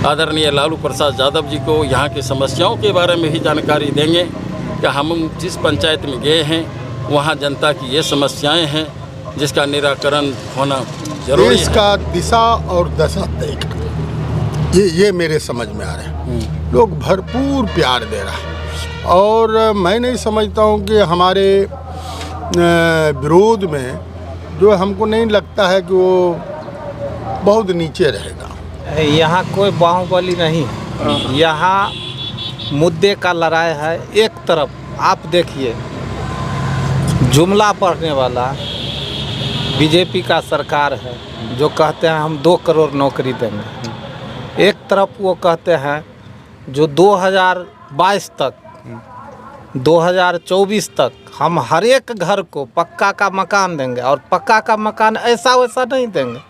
आदरणीय लालू प्रसाद यादव जी को यहाँ की समस्याओं के बारे में भी जानकारी देंगे कि हम जिस पंचायत में गए हैं वहाँ जनता की ये समस्याएं हैं जिसका निराकरण होना जरूरी है। इसका दिशा और दशा तय करना, ये मेरे समझ में आ रहा है। लोग भरपूर प्यार दे रहा है और मैं नहीं समझता हूँ कि हमारे विरोध में जो हमको नहीं लगता है कि वो बहुत नीचे रहेगा। यहाँ कोई बाहुबली नहीं है, यहाँ मुद्दे का लड़ाई है। एक तरफ आप देखिए जुमला पढ़ने वाला बीजेपी का सरकार है जो कहते हैं हम 2 करोड़ नौकरी देंगे। एक तरफ वो कहते हैं जो 2022 तक 2024 तक हम हर एक घर को पक्का का मकान देंगे और पक्का का मकान ऐसा वैसा नहीं देंगे।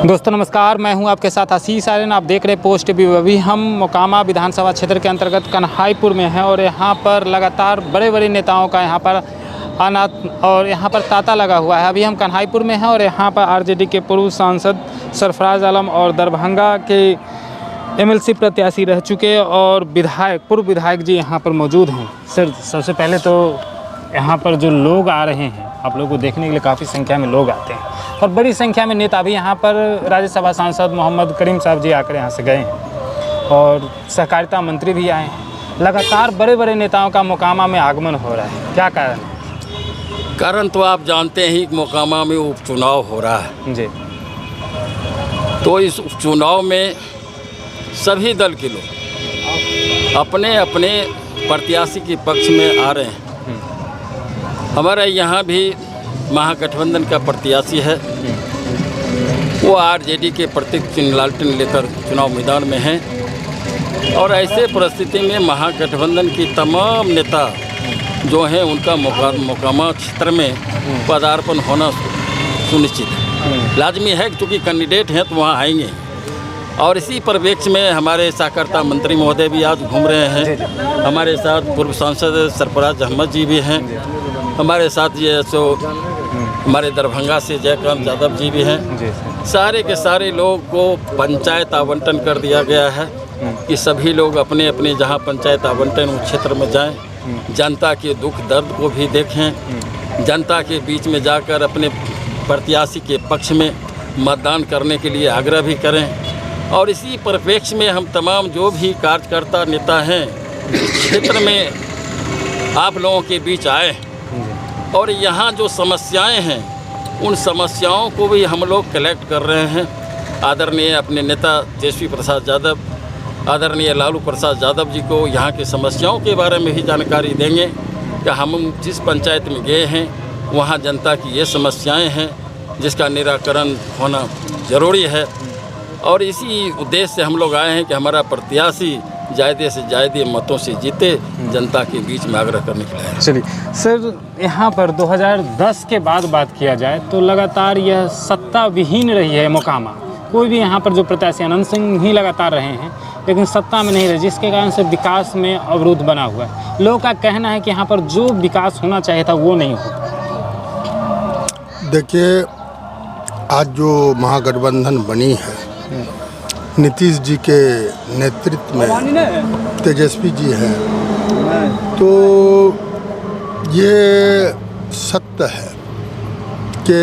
दोस्तों नमस्कार, मैं हूं आपके साथ आशीष आर्यन। आप देख रहे पोस्ट टीवी। अभी हम मोकामा विधानसभा क्षेत्र के अंतर्गत कन्हाईपुर में हैं और यहां पर लगातार बड़े बड़े नेताओं का यहां पर आना और यहां पर तांता लगा हुआ है। अभी हम कन्हाईपुर में हैं और यहां पर आरजेडी के पूर्व सांसद सरफराज आलम और दरभंगा के एमएलसी प्रत्याशी रह चुके और पूर्व विधायक जी यहां पर मौजूद हैं। सर, सबसे पहले तो यहाँ पर जो लोग आ रहे हैं, आप लोगों को देखने के लिए काफ़ी संख्या में लोग आते हैं और बड़ी संख्या में नेता भी यहाँ पर राज्यसभा सांसद मोहम्मद करीम साहब जी आकर यहाँ से गए हैं और सहकारिता मंत्री भी आए हैं। लगातार बड़े बड़े नेताओं का मोकामा में आगमन हो रहा है, क्या कारण है? कारण तो आप जानते हैं कि मोकामा में उपचुनाव हो रहा है जी। तो इस उपचुनाव में सभी दल के लोग अपने अपने प्रत्याशी के पक्ष में आ रहे हैं। हमारे यहाँ भी महागठबंधन का प्रत्याशी है, वो आरजेडी के प्रतीक चिन्ह लालटेन लेकर चुनाव मैदान में हैं और ऐसे परिस्थिति में महागठबंधन की तमाम नेता जो हैं उनका मोकामा क्षेत्र में पदार्पण होना सुनिश्चित है, लाजमी है क्योंकि कैंडिडेट हैं तो वहाँ आएंगे। और इसी परिप्रेक्ष्य में हमारे सहकारिता मंत्री महोदय भी आज घूम रहे हैं, हमारे साथ पूर्व सांसद सरफराज अहमद जी भी हैं, हमारे साथ ये हमारे दरभंगा से जयकांत यादव जी भी हैं। सारे के सारे लोग को पंचायत आवंटन कर दिया गया है कि सभी लोग अपने अपने जहां पंचायत आवंटन उस क्षेत्र में जाएं, जनता के दुख दर्द को भी देखें, जनता के बीच में जाकर अपने प्रत्याशी के पक्ष में मतदान करने के लिए आग्रह भी करें। और इसी परिप्रेक्ष्य में हम तमाम जो भी कार्यकर्ता नेता हैं इस क्षेत्र में आप लोगों के बीच आए और यहाँ जो समस्याएं हैं उन समस्याओं को भी हम लोग कलेक्ट कर रहे हैं। आदरणीय अपने नेता तेजस्वी प्रसाद यादव, आदरणीय लालू प्रसाद यादव जी को यहाँ की समस्याओं के बारे में भी जानकारी देंगे कि हम जिस पंचायत में गए हैं वहाँ जनता की ये समस्याएं हैं जिसका निराकरण होना ज़रूरी है। और इसी उद्देश्य से हम लोग आए हैं कि हमारा प्रत्याशी ज़्यादा से ज़्यादा मतों से जीते, जनता के बीच में आग्रह करने के लिए। चलिए सर, यहाँ पर 2010 के बाद बात किया जाए तो लगातार यह सत्ता विहीन रही है मोकामा। कोई भी यहाँ पर जो प्रत्याशी अनंत सिंह ही लगातार रहे हैं लेकिन सत्ता में नहीं रहे, जिसके कारण से विकास में अवरोध बना हुआ है। लोगों का कहना है कि यहाँ पर जो विकास होना चाहिए था वो नहीं हो। देखिए, आज जो महागठबंधन बनी है नीतीश जी के नेतृत्व में, तेजस्वी जी हैं, तो ये सत्य है कि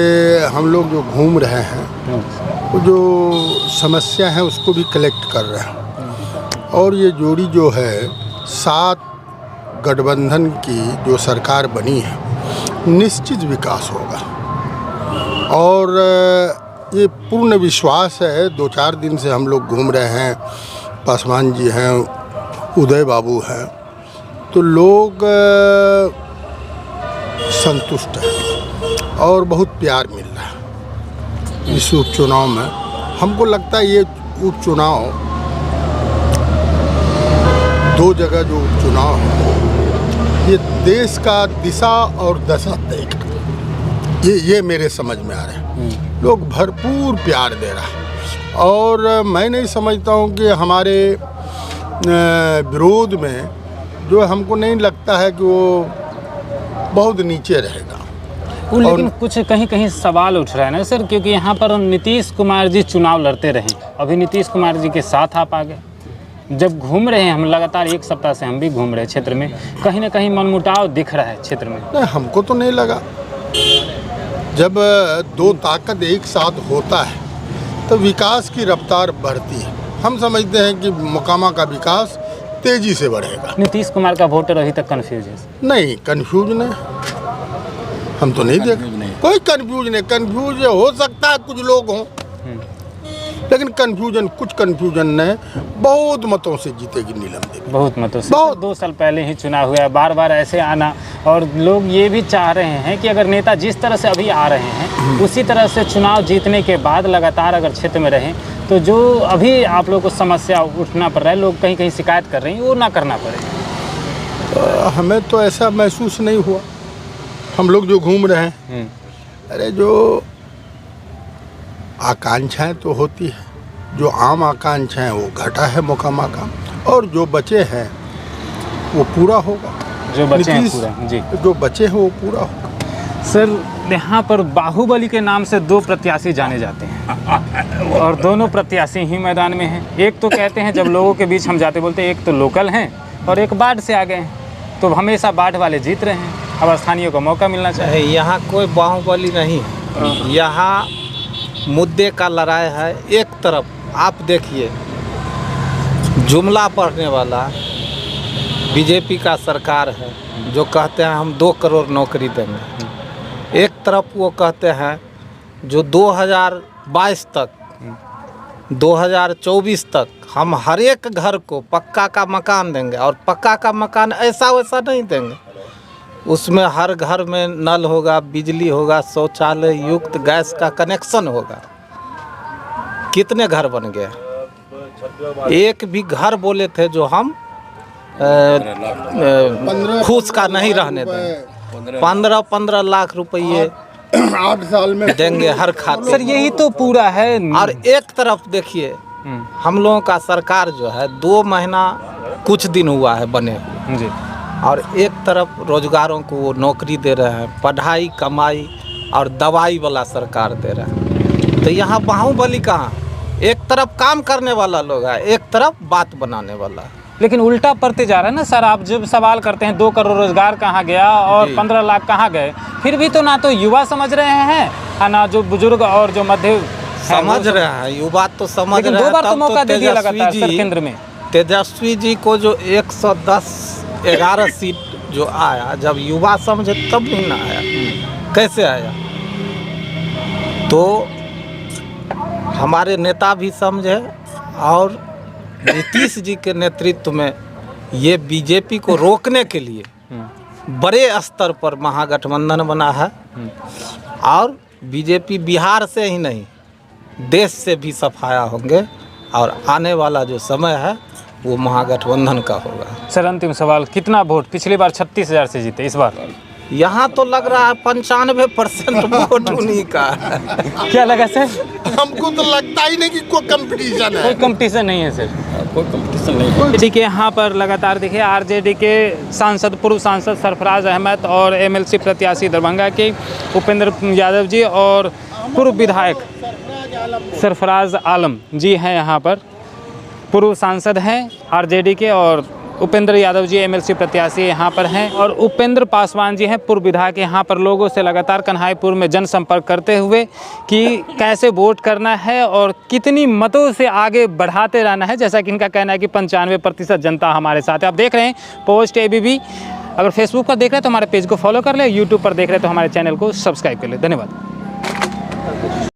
हम लोग जो घूम रहे हैं वो जो समस्या है उसको भी कलेक्ट कर रहे हैं। और ये जोड़ी जो है 7 गठबंधन की जो सरकार बनी है निश्चित विकास होगा और ये पूर्ण विश्वास है। 2-4 दिन से हम लोग घूम रहे हैं, पासवान जी हैं, उदय बाबू हैं, तो लोग संतुष्ट हैं और बहुत प्यार मिल रहा है इस उपचुनाव में। हमको लगता है ये उपचुनाव 2 जगह जो उपचुनाव है ये देश का दिशा और दशा तय करना, ये मेरे समझ में आ रहा है। लोग भरपूर प्यार दे रहा है और मैं नहीं समझता हूँ कि हमारे विरोध में जो हमको नहीं लगता है कि वो बहुत नीचे रहेगा। लेकिन कुछ कहीं कहीं सवाल उठ रहा है ना सर, क्योंकि यहाँ पर नीतीश कुमार जी चुनाव लड़ते रहे, अभी नीतीश कुमार जी के साथ आप आ गए। जब घूम रहे हैं हम लगातार 1 सप्ताह से हम भी घूम रहे हैं क्षेत्र में, कहीं ना कहीं मनमुटाव दिख रहा है क्षेत्र में। नहीं, हमको तो नहीं लगा। जब दो ताकत एक साथ होता है तो विकास की रफ्तार बढ़ती है। हम समझते हैं कि मोकामा का विकास तेजी से बढ़ेगा। नीतीश कुमार का वोटर अभी तक कंफ्यूज है? नहीं, कंफ्यूज नहीं, हम तो नहीं देख कोई कंफ्यूज नहीं। कंफ्यूज हो सकता है कुछ लोग हों, लेकिन कुछ कंफ्यूजन नहीं। बहुत मतों से जीतेगी नीलम देवी, बहुत मतों से। बहुत। 2 साल पहले ही चुनाव हुआ है, बार बार ऐसे आना, और लोग ये भी चाह रहे हैं कि अगर नेता जिस तरह से अभी आ रहे हैं उसी तरह से चुनाव जीतने के बाद लगातार अगर क्षेत्र में रहें तो जो अभी आप लोग को समस्या उठना पड़ रहा है, लोग कहीं कहीं शिकायत कर रहे हैं, वो ना करना पड़े। हमें तो ऐसा महसूस नहीं हुआ। हम लोग जो घूम रहे हैं, अरे जो आकांक्षाएं तो होती है, जो आम आकांक्षाएं वो घटा है मोकामा का, और जो बचे हैं वो पूरा होगा। जो बचे हैं पूरा, जी, जो बचे हैं वो पूरा होगा। सर यहाँ पर बाहुबली के नाम से 2 प्रत्याशी जाने जाते हैं और दोनों प्रत्याशी ही मैदान में हैं। एक तो कहते हैं जब लोगों के बीच हम जाते बोलते हैं एक तो लोकल हैं और एक बाढ़ से आ गए हैं, तो हमेशा बाढ़ वाले जीत रहे हैं। अब स्थानीय को मौका मिलना चाहिए। यहाँ कोई बाहुबली नहीं है, यहाँ मुद्दे का लड़ाई है। एक तरफ आप देखिए, जुमला पढ़ने वाला बीजेपी का सरकार है जो कहते हैं हम 2 करोड़ नौकरी देंगे। एक तरफ वो कहते हैं जो 2022 तक 2024 तक हम हर एक घर को पक्का का मकान देंगे, और पक्का का मकान ऐसा वैसा नहीं देंगे, उसमें हर घर में नल होगा, बिजली होगा, शौचालय युक्त गैस का कनेक्शन होगा। कितने घर बन गए? एक भी घर बोले थे जो हम फूस का नहीं रहने देंगे। 15 लाख रुपये 8 साल में देंगे हर खाते। सर यही तो पूरा है। और एक तरफ देखिए, हम लोगों का सरकार जो है 2 महीना कुछ दिन हुआ है बने हुए, जी, और एक तरफ रोजगारों को वो नौकरी दे रहे हैं, पढ़ाई कमाई और दवाई वाला सरकार दे रहा है। तो यहाँ बाहुबली कहाँ? एक तरफ काम करने वाला लोग है, एक तरफ बात बनाने वाला है। लेकिन उल्टा पड़ते जा रहा है ना सर। आप जब सवाल करते हैं 2 करोड़ रोजगार कहाँ गया और 15 लाख कहाँ गए, फिर भी तो ना तो युवा समझ रहे हैं और ना जो बुजुर्ग और जो मध्य समझ रहे हैं। युवा तो समझ रहे हैं। 2 बार तो मौका दे दिया लगातार सर केंद्र में। तेजस्वी जी को जो 110-11 सीट जो आया, जब युवा समझे तब नहीं ना आया। कैसे आया? तो हमारे नेता भी समझे, और नीतीश जी के नेतृत्व में ये बीजेपी को रोकने के लिए बड़े स्तर पर महागठबंधन बना है। और बीजेपी बिहार से ही नहीं देश से भी सफाया होंगे, और आने वाला जो समय है वो महागठबंधन का होगा। सर अंतिम सवाल, कितना वोट? पिछली बार 36,000 से जीते, इस बार यहाँ तो लग रहा है 95% वोट उन्हीं का है। क्या लगा सर? हमको तो लगता ही नहीं कि कोई कंपटीशन है। कोई कंपटीशन नहीं है सर, कोई कंपटीशन नहीं। ठीक है। यहाँ पर लगातार देखिए आरजेडी के सांसद, पूर्व सांसद सरफराज अहमद और एमएलसी प्रत्याशी दरभंगा के उपेंद्र यादव जी और पूर्व विधायक सरफराज आलम जी हैं। यहाँ पर पूर्व सांसद हैं आरजेडी के, और उपेंद्र यादव जी एमएलसी प्रत्याशी यहाँ पर हैं, और उपेंद्र पासवान जी हैं पूर्व विधायक। यहाँ पर लोगों से लगातार कन्हाईपुर में जनसंपर्क करते हुए कि कैसे वोट करना है और कितनी मतों से आगे बढ़ाते रहना है, जैसा कि इनका कहना है कि 95% जनता हमारे साथ है। आप देख रहे हैं पोस्ट ABP। अगर फेसबुक पर देख रहे हैं तो हमारे पेज को फॉलो कर ले, यूट्यूब पर देख रहे हैं तो हमारे चैनल को सब्सक्राइब कर ले। धन्यवाद।